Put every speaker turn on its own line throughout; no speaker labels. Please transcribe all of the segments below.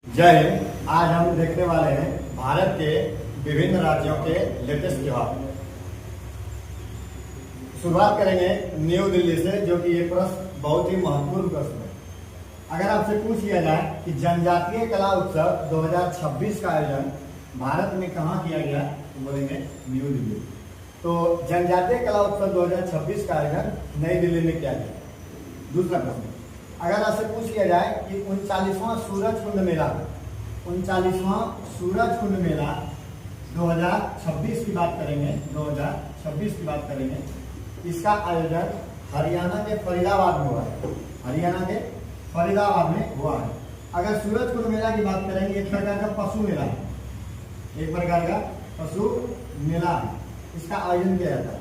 जय हिंद। आज हम देखने वाले हैं भारत के विभिन्न राज्यों के लेटेस्ट त्योहार। शुरुआत करेंगे न्यू दिल्ली से, जो कि ये प्रश्न बहुत ही महत्वपूर्ण प्रश्न है। अगर आपसे पूछ लिया जाए कि जनजातीय कला उत्सव 2026 का आयोजन भारत में कहाँ किया गया, तो बोलेंगे न्यू दिल्ली। तो जनजातीय कला उत्सव 2026 का आयोजन नई दिल्ली में किया गया। दूसरा प्रश्न, अगर आपसे पूछ लिया जाए कि 39वां सूरजकुंड मेला 2026 की बात करेंगे, 2026 की बात करेंगे, इसका आयोजन हरियाणा के फरीदाबाद में हुआ है। हरियाणा के फरीदाबाद में हुआ है। अगर सूरजकुंड मेला की बात करेंगे, एक प्रकार का पशु मेला है, एक प्रकार का पशु मेला है। इसका आयोजन किया जाता है।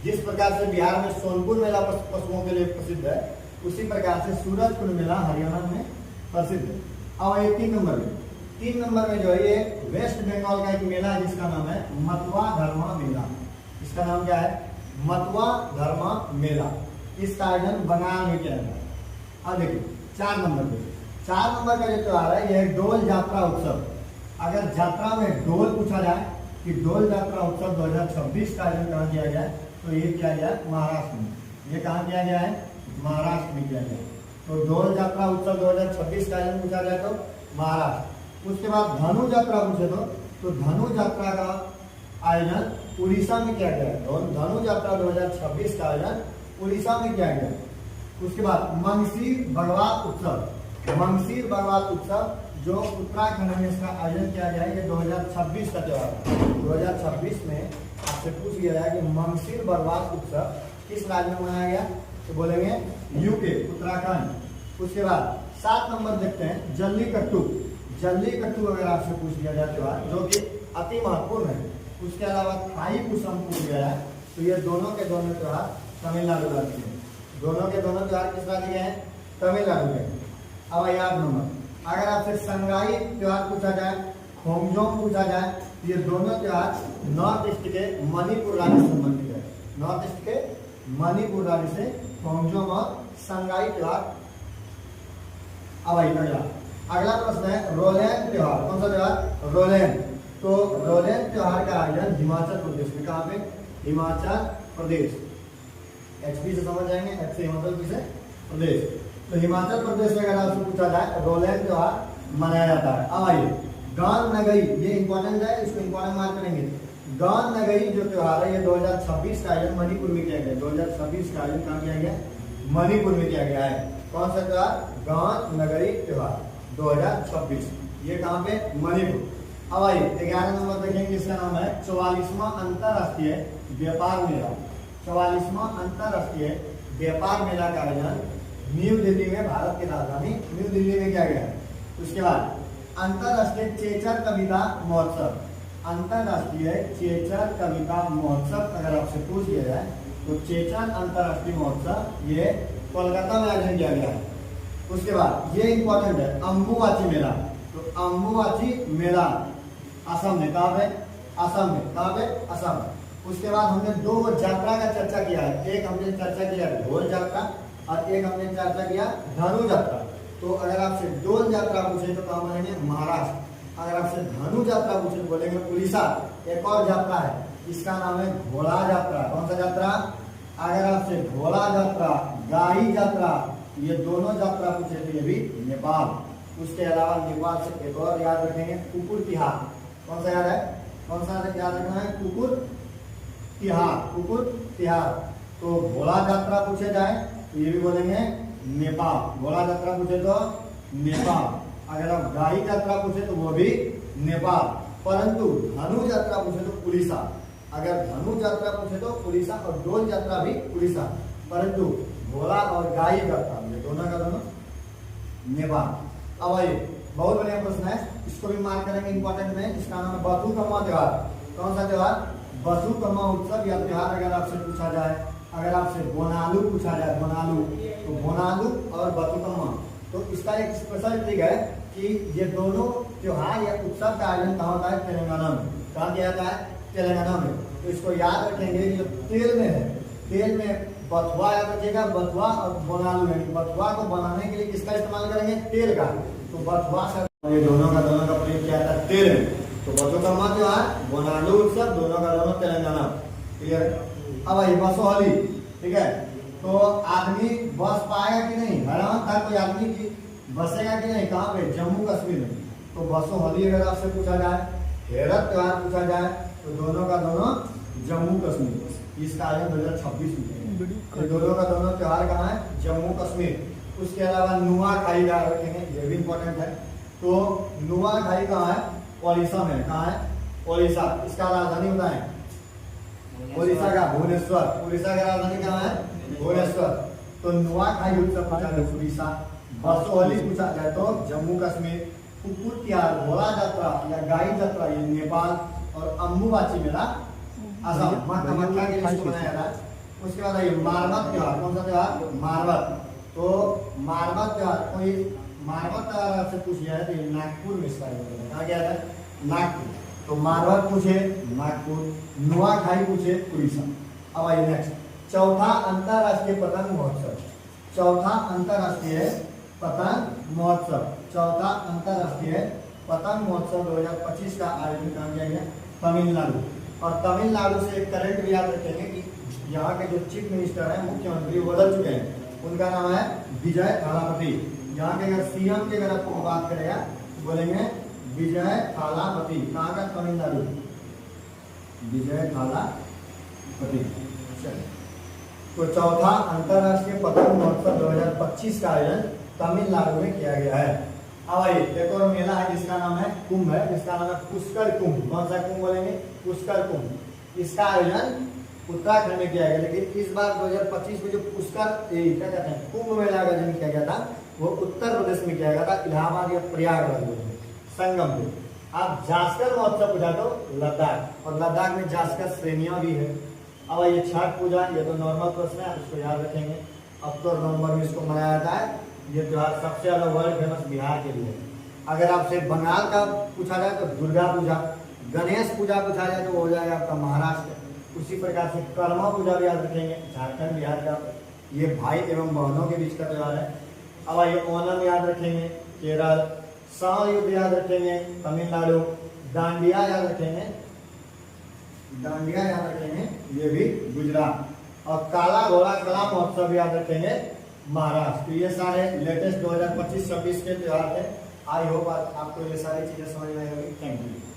जिस प्रकार से बिहार में सोनपुर मेला पशुओं के लिए प्रसिद्ध है, उसी प्रकार से सूरजकुंड मेला हरियाणा में प्रसिद्ध है। अब ये 3 नंबर में जो है, ये वेस्ट बंगाल का एक मेला है जिसका नाम है मतवा धर्मा मेला। इसका नाम क्या है? मतवा धर्मा मेला। इसका आयोजन बंगाल में किया जाता है। अब देखिए 4 नंबर का जो त्योहार है, यह डोल यात्रा उत्सव। अगर यात्रा में डोल पूछा जाए कि डोल यात्रा उत्सव 2026 का आयोजन कहाँ किया गया है, तो ये किया गया महाराष्ट्र में। ये कहाँ किया गया है? महाराष्ट्र में किया गया। तो डोल यात्रा उत्सव 2026 का आयोजन पूछा जाए तो महाराष्ट्र। उसके बाद धनु यात्रा पूछे तो धनु यात्रा का आयोजन उड़ीसा में किया गया है। धनु यात्रा 2026 का आयोजन उड़ीसा में किया गया। उसके बाद मंगसीर बगवात उत्सव जो उत्तराखंड में, इसका आयोजन किया गया है। ये 2026 का त्योहार है। 2026 में आपसे पूछ लिया जाए कि मंगसीर बगवात उत्सव किस राज्य में मनाया गया, तो बोलेंगे यूके, उत्तराखंड। उसके बाद 7 नंबर देखते हैं जल्लीकट्टू अगर आपसे पूछ लिया जाए त्योहार, जो कि अति महत्वपूर्ण है। उसके अलावा थाई पुसम पूछ लिया है, तो ये दोनों के दोनों त्योहार तमिलनाडु राज्य के। दोनों के दोनों त्योहार किस राज्य के हैं? तमिलनाडु के। अब 8 नंबर, अगर आपसे संगाई त्योहार पूछा जाए, खोमजोम पूछा जाए, तो ये दोनों त्योहार नॉर्थ ईस्ट के मणिपुर राज्य से संबंधित है। नॉर्थ ईस्ट के मणिपुर राज्य से खोमजोम और संगाई त्योहार। अब अगला प्रश्न है रोलैंड त्योहार। कौन सा त्योहार? रोलैंड। तो रोलैंड त्योहार का आयोजन हिमाचल प्रदेश में। कहाँ पे? हिमाचल प्रदेश। एचपी से समझ जाएंगे, एच से हिमाचल प्रदेश। तो हिमाचल प्रदेश में अगर आपसे पूछा जाए रोलैंड त्योहार मनाया जाता है। अब आइए गान नगई, ये इंपॉर्टेंट है, इसको इंपॉर्टेंट मार्क करेंगे। गान नगई जो त्योहार है, ये 2026 का आयोजन मणिपुर में किया गया। 2026 का आयोजन कहाँ किया गया? मणिपुर में किया गया है। कौन सा त्योहार? गान नगरी त्योहार 2026। ये कहाँ पे? मणिपुर। अब आइए 11 नंबर देखेंगे, इसका नाम है 44वां अंतरराष्ट्रीय व्यापार मेला। 44वां अंतरराष्ट्रीय व्यापार मेला का आयोजन न्यू दिल्ली में, भारत की राजधानी न्यू दिल्ली में किया गया है। उसके बाद अंतरराष्ट्रीय चेचर कविता महोत्सव। अंतरराष्ट्रीय चेचर कविता महोत्सव अगर आपसे पूछ लिया जाए, तो चेचर अंतरराष्ट्रीय महोत्सव ये कोलकाता में आयोजन किया गया है। उसके बाद ये इंपॉर्टेंट है अम्बुवाची मेला। तो अम्बुवाची मेला असम में। कहाँ पे? असम में। कहाँ पे? असम। उसके बाद हमने 2 यात्रा का चर्चा किया है। एक हमने चर्चा किया ढोल यात्रा और एक हमने चर्चा किया धनु यात्रा। तो अगर आपसे ढोल यात्रा पूछे तो कहाँ बोलेंगे? महाराष्ट्र। अगर आपसे धनु यात्रा पूछे तो बोलेंगे उड़ीसा। एक और यात्रा है, इसका नाम है घोड़ा यात्रा। कौन सा यात्रा? अगर आपसे घोड़ा यात्रा, गाई यात्रा, ये दोनों यात्रा पूछे तो ये भी नेपाल। उसके अलावा नेपाल से एक और याद रखेंगे कुकुर तिहार। कौन सा याद है? कौन सा याद रखना है? कुकुर तिहार। तो घोड़ा यात्रा पूछे जाए तो ये भी बोलेंगे नेपाल। घोड़ा यात्रा पूछे तो नेपाल। अगर आप गाई यात्रा पूछे तो वो भी नेपाल। परंतु धनु यात्रा पूछे तो उड़ीसा। अगर धनु यात्रा पूछे तो उड़ीसा और डोल यात्रा भी उड़ीसा। परंतु घोड़ा और गाई यात्रा ये दोनों का दोनों नेपाल। अब आइए बहुत बढ़िया प्रश्न है, इसको भी मार्क करेंगे इंपॉर्टेंट में। इसका नाम है बथुकम्मा त्योहार। कौन सा त्योहार? बथुकम्मा उत्सव या त्योहार अगर आपसे पूछा जाए, अगर आपसे बोनालू पूछा जाए, तो बोनालू और बथुकम्मा, तो इसका एक स्पेशल ट्रिक है कि ये दोनों त्योहार या उत्सव का आयोजन कहाँ होता है? तेलंगाना में। कहाँ किया जाता है? तेलंगाना में। तो इसको याद रखेंगे, जो तेल में है, तेल में बथुआ याद रखिएगा। बथुआ और बोनालू, यानी बथुआ को बनाने के लिए किसका इस्तेमाल करेंगे? तेल का। तो बथुआ से ये दोनों अप्रैल में। तो बसोकम्मा त्योहार, बोनालू उत्सव, दोनों का दोनों तेलंगाना। क्लियर। अब आई बसो होली, ठीक है। तो आदमी बस पाएगा कि नहीं, हैरान था कोई आदमी की बसेगा कि नहीं, कहाँ पे, जम्मू कश्मीर में। तो बसो होली अगर आपसे पूछा जाए, हेरत त्योहार पूछा जाए, तो दोनों का दोनों जम्मू कश्मीर। इसका आयोजन 2026 में। तो दोनों का दोनों त्योहार कहाँ है, जम्मू कश्मीर। उसके अलावा नुआखाई याद रखेंगे, ये भी इंपॉर्टेंट है। तो नुआखाई कहाँ है, ओडिशा में। कहाँ है, ओडिशा। इसका राजधानी बताएं, ओडिशा का भुवनेश्वर। उड़ीसा का राजधानी कहाँ है, भुवनेश्वर। तो नुआखाई उत्सव पूछा जाए उड़ीसा, बसो होली पूछा जाए तो जम्मू कश्मीर, कुकुर त्योहार, घोड़ा यात्रा या गाई यात्रा ये नेपाल, और अम्बुबाची मेला असम। मक्का के लिए इसको बनाया जाता है। उसके बाद ये मारवत त्योहार, कौन सा त्योहार, मारवत। तो मारवत त्योहार, कोई मारवत त्योहार आपसे पूछ लिया है तो ये नागपुर में इसका कहा गया है, नागपुर। तो मारवत पूछे नागपुर, नुआखाई पूछे उड़ीसा। अब आइए नेक्स्ट, चौथा अंतरराष्ट्रीय पतंग महोत्सव। चौथा अंतरराष्ट्रीय पतंग महोत्सव, चौथा अंतरराष्ट्रीय पतंग महोत्सव 2025 का आयोजन कहा गया है तमिलनाडु। और तमिलनाडु से एक करंट भी याद रखेंगे कि यहाँ के जो चीफ मिनिस्टर हैं, मुख्यमंत्री बदल चुके हैं। उनका नाम है विजय थालापति। यहाँ के अगर सीएम की अगर आपको बात करेगा तो बोलेंगे विजय थालापति। कहाँ का, तमिलनाडु, विजय थालापति। तो चौथा अंतरराष्ट्रीय पतंग महोत्सव 2025 का आयोजन तमिलनाडु में किया गया है। अब आइए एक और मेला है जिसका नाम है कुंभ है, जिसका नाम है पुष्कर कुंभ। कौन सा कुंभ बोलेंगे, पुष्कर कुंभ। इसका आयोजन उत्तराखंड में किया गया, लेकिन इस बार 2025 में जो पुष्कर क्या कहते हैं कुंभ मेला का आयोजन किया गया था वो उत्तर प्रदेश में किया गया था, इलाहाबाद या प्रयागराज में, संगम पे। आप जास्कर महोत्सव पूछा तो लद्दाख, और लद्दाख में जास्कर श्रेणियां भी है। अब ये छठ पूजा, ये तो नॉर्मल प्रश्न है, आप इसको याद रखेंगे। अक्टूबर नवंबर में इसको मनाया जाता है। ये त्योहार सबसे ज्यादा वर्ल्ड फेमस बिहार के लिए। अगर आपसे बंगाल का पूछा जाए तो दुर्गा पूजा, गणेश पूजा पूछा जाए तो हो जाएगा आपका महाराष्ट्र। उसी प्रकार से कर्मा पूजा भी याद रखेंगे, झारखंड बिहार का। ये भाई एवं बहनों के बीच का त्योहार है। अब आइए ओणम याद रखेंगे, केरल। साल युद्ध याद रखेंगे, तमिलनाडु। डांडिया याद रखेंगे, डांडिया याद रखेंगे, ये भी गुजरात। और काला घोड़ा कला महोत्सव याद रखेंगे, महाराष्ट्र। तो ये सारे लेटेस्ट 2025-26 के त्योहार थे। आई होप आपको ये सारी चीजें समझ में आई होगी। Thank you.